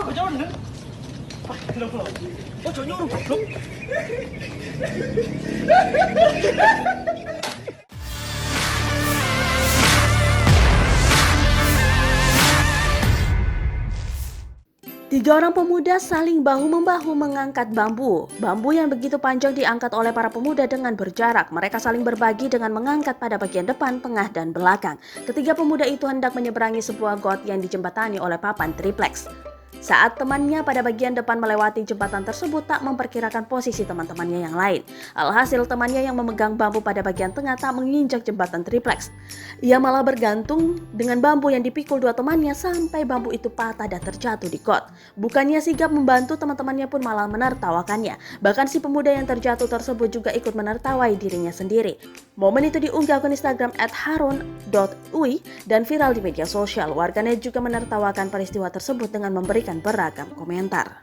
Kau jangan kan? Kenapa? Oh, jangan nyuruh goblok. Tiga orang pemuda saling bahu-membahu mengangkat bambu. Bambu yang begitu panjang diangkat oleh para pemuda dengan berjarak. Mereka saling berbagi dengan mengangkat pada bagian depan, tengah, dan belakang. Ketiga pemuda itu hendak menyeberangi sebuah got yang dijembatani oleh papan triplex. Saat temannya pada bagian depan melewati jembatan tersebut tak memperkirakan posisi teman-temannya yang lain. Alhasil temannya yang memegang bambu pada bagian tengah tak menginjak jembatan triplex. Ia malah bergantung dengan bambu yang dipikul dua temannya sampai bambu itu patah dan terjatuh di got. Bukannya sigap membantu, teman-temannya pun malah menertawakannya. Bahkan si pemuda yang terjatuh tersebut juga ikut menertawai dirinya sendiri. Momen itu diunggah akun Instagram @harun.ui dan viral di media sosial. Warganet juga menertawakan peristiwa tersebut dengan memberikan beragam komentar.